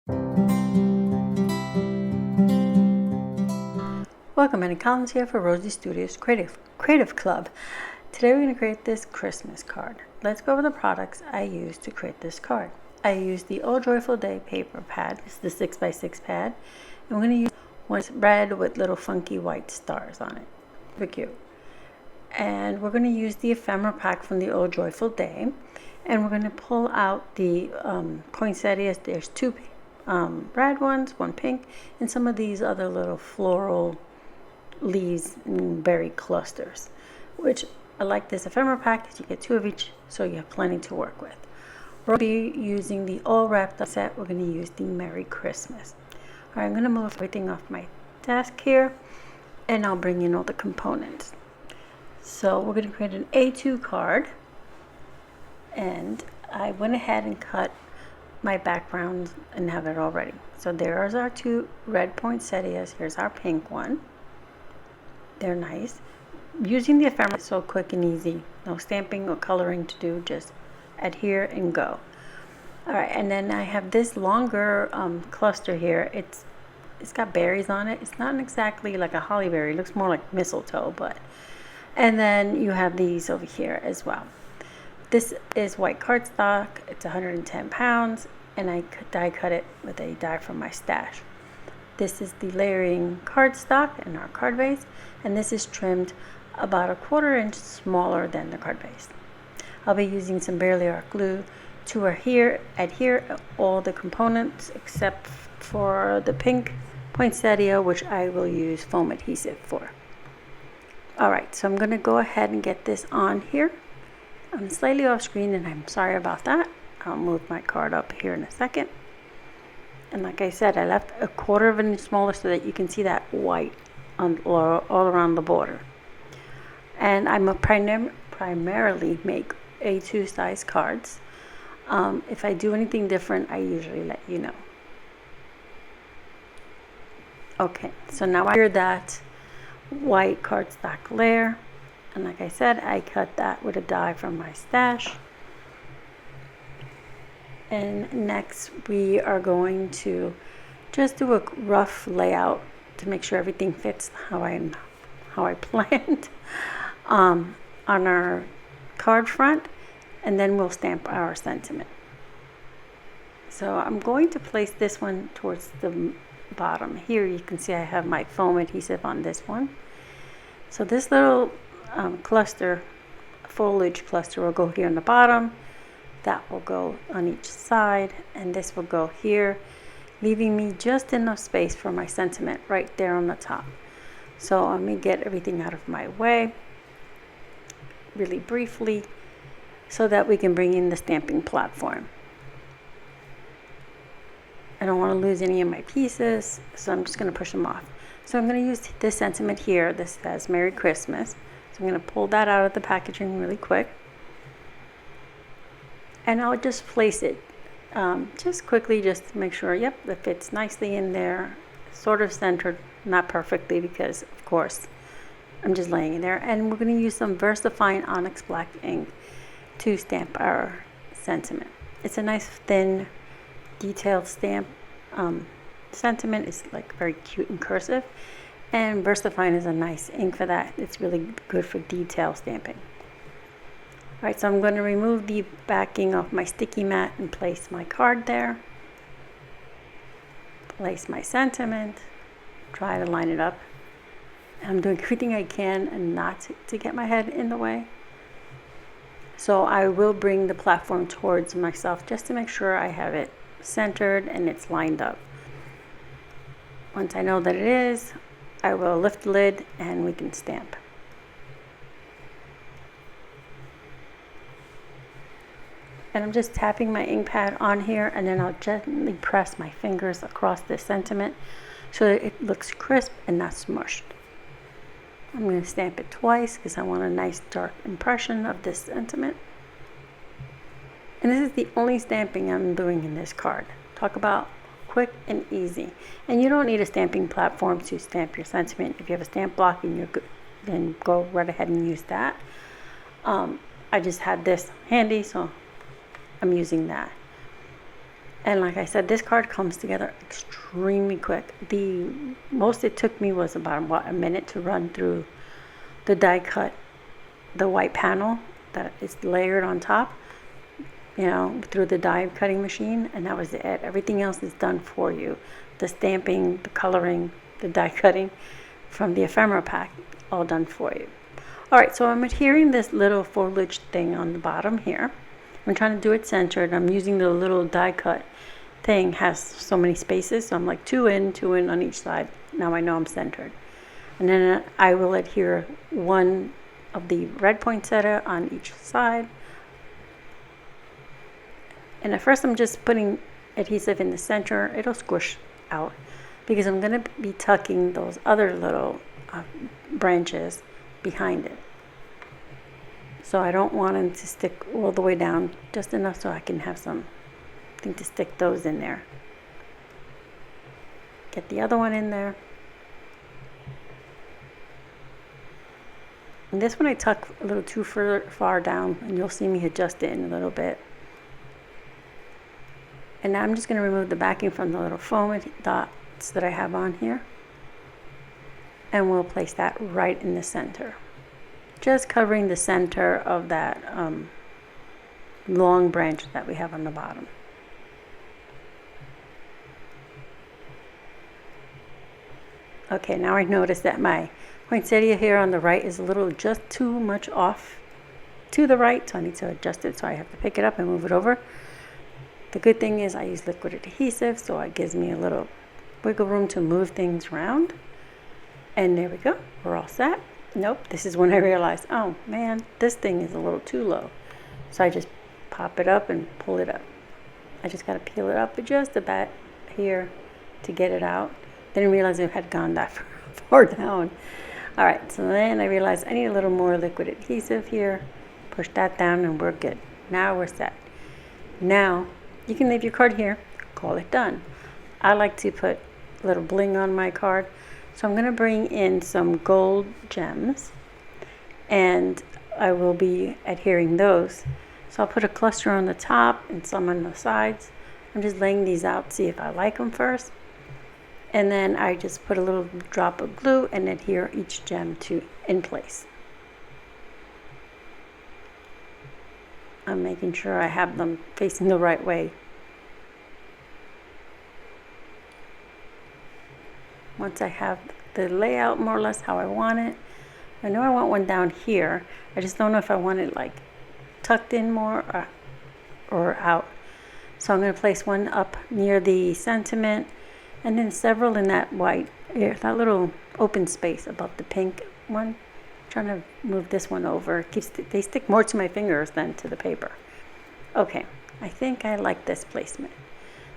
Welcome, Annie Collins here for Rosie Studios Creative Club. Today we're going to create this Christmas card. Let's go over the products I used to create this card. I used the Oh Joyful Day paper pad. It's the 6x6 pad. And we're going to use one red with little funky white stars on it. Very cute. And we're going to use the ephemera pack from the Oh Joyful Day. And we're going to pull out the poinsettias. There's two red ones, one pink, and some of these other little floral leaves and berry clusters, which I like this ephemera pack because you get two of each, so you have plenty to work with. We'll be using the all wrapped up set. We're going to use the Merry Christmas. All right, I'm going to move everything off my desk here, and I'll bring in all the components. So we're going to create an A2 card, and I went ahead and cut my background and have it all ready. So there's our two red poinsettias. Here's our pink one. They're nice. Using the ephemera is so quick and easy. No stamping or coloring to do, just adhere and go. All right, and then I have this longer cluster here. It's got berries on it. It's not exactly like a holly berry. It looks more like mistletoe, but. And then you have these over here as well. This is white cardstock. It's 110 pounds, and I die cut it with a die from my stash. This is the layering cardstock in our card base, and this is trimmed about a 1/4 inch smaller than the card base. I'll be using some Baerly Art Glue to adhere all the components except for the pink poinsettia, which I will use foam adhesive for. Alright, so I'm going to go ahead and get this on here. I'm slightly off screen and I'm sorry about that. I'll move my card up here in a second. And like I said, I left a 1/4 inch smaller so that you can see that white all around the border. And I'm a primarily make A2 size cards. If I do anything different, I usually let you know. Okay, so now I hear that white cardstock layer. And like I said, I cut that with a die from my stash. And next we are going to just do a rough layout to make sure everything fits how I planned on our card front, and then we'll stamp our sentiment. So I'm going to place this one towards the bottom. Here you can see I have my foam adhesive on this one. So this little foliage cluster will go here on the bottom. That will go on each side, and this will go here, leaving me just enough space for my sentiment right there on the top. So let me get everything out of my way really briefly so that we can bring in the stamping platform. I don't want to lose any of my pieces, so I'm just going to push them off. So I'm going to use this sentiment here. This says Merry Christmas. So I'm going to pull that out of the packaging really quick. And I'll just place it just quickly, just to make sure, yep, it fits nicely in there, sort of centered, not perfectly because, of course, I'm just laying it there. And we're going to use some VersaFine Onyx Black ink to stamp our sentiment. It's a nice, thin, detailed stamp. Sentiment is like very cute and cursive, and VersaFine is a nice ink for that. It's really good for detail stamping. Alright, so I'm going to remove the backing of my sticky mat and place my card there. Place my sentiment. Try to line it up. I'm doing everything I can and not to get my head in the way. So I will bring the platform towards myself just to make sure I have it centered and it's lined up. Once I know that it is, I will lift the lid and we can stamp. And I'm just tapping my ink pad on here, and then I'll gently press my fingers across this sentiment so that it looks crisp and not smushed. I'm going to stamp it twice because I want a nice dark impression of this sentiment. And this is the only stamping I'm doing in this card. Talk about quick and easy. And you don't need a stamping platform to stamp your sentiment. If you have a stamp block and you're good, then go right ahead and use that. I just had this handy, so I'm using that. And like I said, this card comes together extremely quick. The most it took me was about a minute to run through the die cut, the white panel that is layered on top, through the die cutting machine, and that was it. Everything else is done for you. The stamping, the coloring, the die cutting from the ephemera pack, all done for you. All right, so I'm adhering this little foliage thing on the bottom here. I'm trying to do it centered. I'm using the little die cut thing, has so many spaces, so I'm like two in on each side. Now I know I'm centered. And then I will adhere one of the red poinsettia on each side. And at first I'm just putting adhesive in the center. It'll squish out because I'm going to be tucking those other little branches behind it. So I don't want them to stick all the way down, just enough so I can have something to stick those in there. Get the other one in there. And this one I tuck a little too far down, and you'll see me adjust it in a little bit. And now I'm just going to remove the backing from the little foam dots that I have on here. And we'll place that right in the center. Just covering the center of that long branch that we have on the bottom. Okay, now I notice that my poinsettia here on the right is a little just too much off to the right, so I need to adjust it, so I have to pick it up and move it over. The good thing is I use liquid adhesive, so it gives me a little wiggle room to move things around. And there we go, we're all set. Nope, this is when I realized, oh man, this thing is a little too low. So I just pop it up and pull it up. I just gotta peel it up just a bit here to get it out. Didn't realize it had gone that far down. All right, so then I realized I need a little more liquid adhesive here. Push that down and we're good. Now we're set. Now you can leave your card here, call it done. I like to put a little bling on my card. So I'm going to bring in some gold gems, and I will be adhering those. So I'll put a cluster on the top and some on the sides. I'm just laying these out, see if I like them first. And then I just put a little drop of glue and adhere each gem in place. I'm making sure I have them facing the right way. Once I have the layout more or less how I want it, I know I want one down here. I just don't know if I want it like tucked in more or out. So I'm going to place one up near the sentiment, and then several in that white, that little open space above the pink one. I'm trying to move this one over. They stick more to my fingers than to the paper. Okay, I think I like this placement.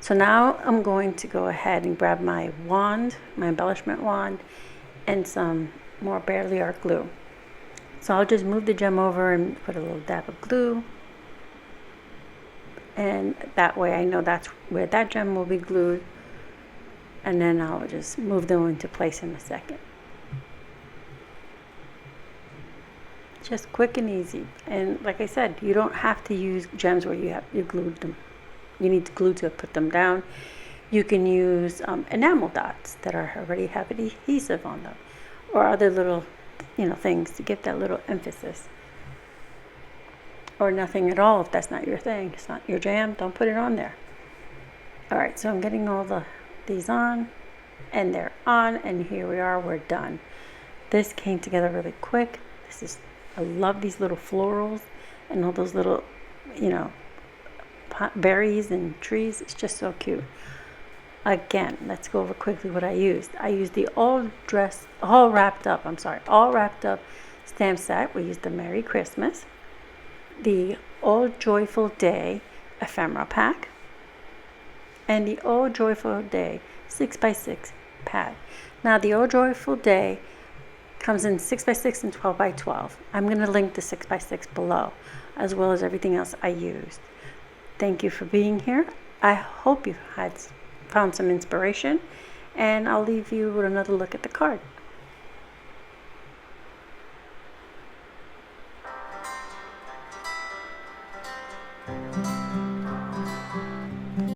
So now I'm going to go ahead and grab my wand, my embellishment wand, and some more Baerly Art Glue. So I'll just move the gem over and put a little dab of glue. And that way I know that's where that gem will be glued. And then I'll just move them into place in a second. Just quick and easy. And like I said, you don't have to use gems where you glued them. You need glue to put them down. You can use enamel dots that already have adhesive on them, or other little, things to give that little emphasis. Or nothing at all if that's not your thing. It's not your jam. Don't put it on there. All right, so I'm getting all these on, and they're on, and here we are. We're done. This came together really quick. I love these little florals and all those little, berries and trees. It's just so cute. Again, let's go over quickly what I used. I used the all wrapped up stamp set. We used the Merry Christmas, the All Joyful Day ephemera pack, and the All Joyful Day 6x6 pad. Now the All Joyful Day comes in 6x6 and 12x12. I'm going to link the 6x6 below, as well as everything else I used. Thank you for being here. I hope you've found some inspiration, and I'll leave you with another look at the card.